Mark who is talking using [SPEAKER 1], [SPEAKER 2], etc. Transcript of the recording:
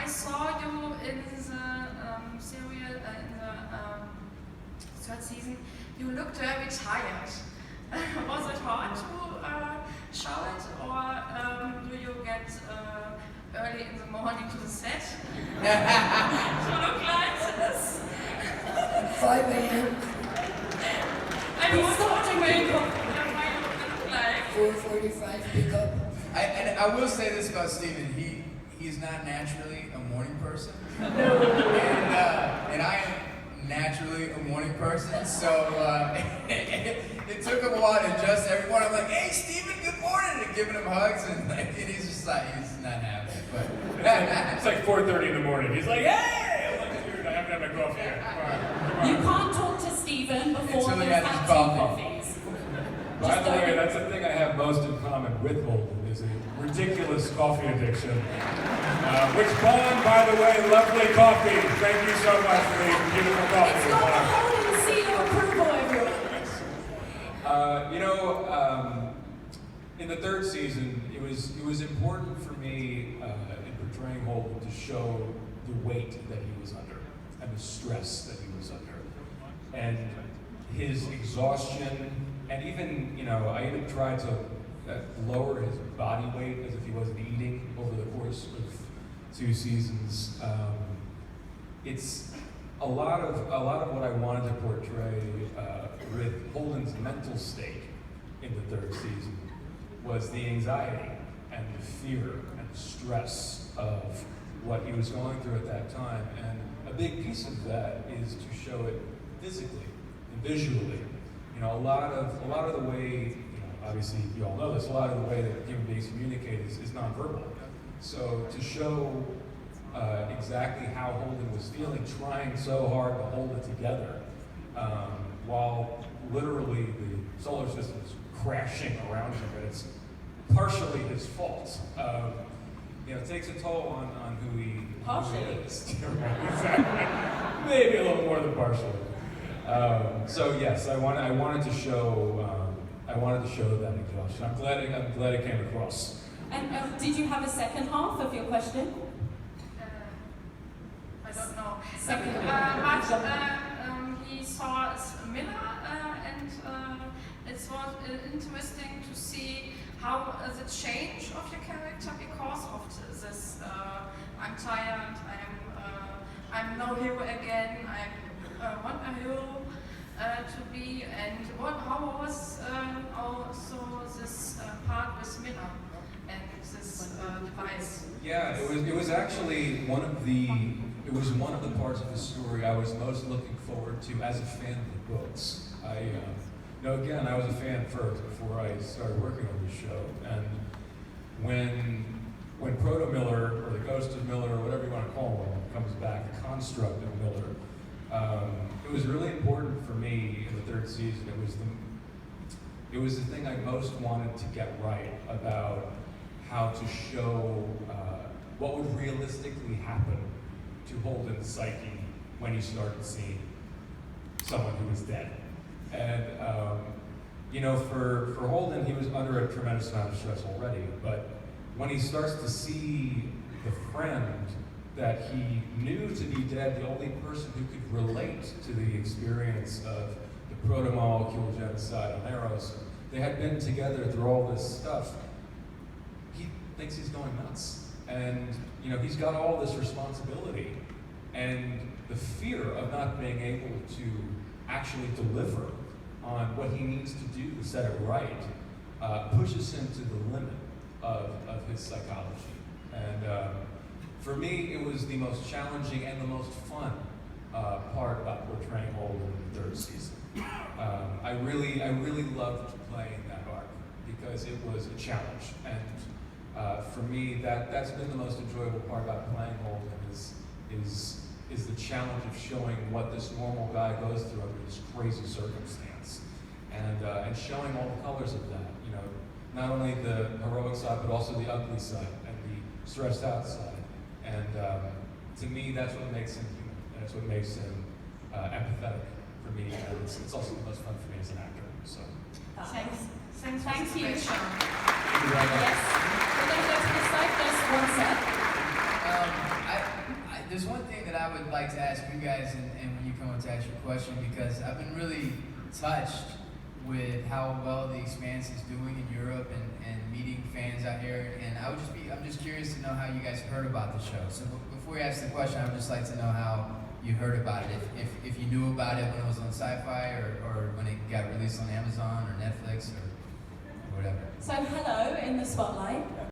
[SPEAKER 1] saw you in the serial, in the third season. You looked very tired. Was it hard to show it, or do you get early in the morning to the set to look like this?
[SPEAKER 2] 5 a.m.
[SPEAKER 1] I was watching makeup. Why you look like
[SPEAKER 2] 4:45 pickup.
[SPEAKER 3] And I will say this about Steven, he's not naturally a morning person. and I am naturally a morning person, so it took him a while to adjust everyone. I'm like, hey Steven, good morning, and giving him hugs, and he's just like, he's not having it. But
[SPEAKER 4] it's like 4:30 in the morning. He's like, hey! I'm like, dude, I haven't had my coffee yet. Come on.
[SPEAKER 5] You can't talk to Stephen before
[SPEAKER 3] Until he
[SPEAKER 5] he's
[SPEAKER 3] had
[SPEAKER 5] had
[SPEAKER 3] his
[SPEAKER 5] 2
[SPEAKER 3] coffee.
[SPEAKER 5] coffees.
[SPEAKER 4] By the way, that's the thing I have most in common with Holden, is a ridiculous coffee addiction. Which Bond, by the way, lovely coffee. Thank you so much for the beautiful coffee.
[SPEAKER 5] It's got the Holden seal of approval, everyone.
[SPEAKER 4] In the third season, it was important for me in portraying Holden to show the weight that he was under and the stress that he was under, and his exhaustion, and even I even tried to lower his body weight as if he wasn't eating over the course of 2 seasons. It's a lot of what I wanted to portray with Holden's mental state in the third season was the anxiety and the fear and the stress of what he was going through at that time. And a big piece of that is to show it physically and visually. A lot of the way, obviously you all know this, a lot of the way that human beings communicate is nonverbal. So to show exactly how Holden was feeling, trying so hard to hold it together, while literally the solar system is crashing around him, and it's partially his fault. It takes a toll on who he is. Exactly. Maybe a little more than partially. So yes, I wanted to show that exhaustion. I'm glad it came across.
[SPEAKER 5] And did you have a second half of your question?
[SPEAKER 1] I don't know.
[SPEAKER 5] Second
[SPEAKER 1] But he saw Miller, and it was interesting to see how the change of your character because of this. I'm tired. I'm no hero again. I want a hero to be. And how was also this part with Miller and this device?
[SPEAKER 4] Yeah, it was actually one of the parts of the story I was most looking forward to as a fan of the books. Again, I was a fan first before I started working on the show, and when Proto Miller or the Ghost of Miller or whatever you want to call him comes back, the construct of Miller, it was really important for me in the third season. It was the thing I most wanted to get right about how to show what would realistically happen to Holden's psyche when he started seeing someone who was dead. And for Holden, he was under a tremendous amount of stress already, but when he starts to see the friend that he knew to be dead, the only person who could relate to the experience of the proto-molecule genocide on Eros, they had been together through all this stuff, he thinks he's going nuts. And he's got all this responsibility, and the fear of not being able to actually deliver on what he needs to do to set it right pushes him to the limit of his psychology. And for me, it was the most challenging and the most fun part about portraying Holden in the third season. I really loved playing that arc because it was a challenge, and for me, that's been the most enjoyable part about playing Holden is the challenge of showing what this normal guy goes through under this crazy circumstance, and showing all the colors of that. Not only the heroic side, but also the ugly side and the stressed out side. And to me, that's what makes him human. That's what makes him empathetic for me. And it's also the most fun for me as an actor. So.
[SPEAKER 1] Thanks.
[SPEAKER 5] Thank you.
[SPEAKER 1] Yes.
[SPEAKER 5] We're going to go to the side. There's one set.
[SPEAKER 3] there's one thing that I would like to ask you guys, and when you come up to ask your question, because I've been really touched with how well The Expanse is doing in Europe and meeting fans out here. And I'm just curious to know how you guys heard about the show. So before you ask the question, I would just like to know how you heard about it. If you knew about it when it was on Sci-Fi or when it got released on Amazon or Netflix or whatever.
[SPEAKER 5] So hello in the spotlight.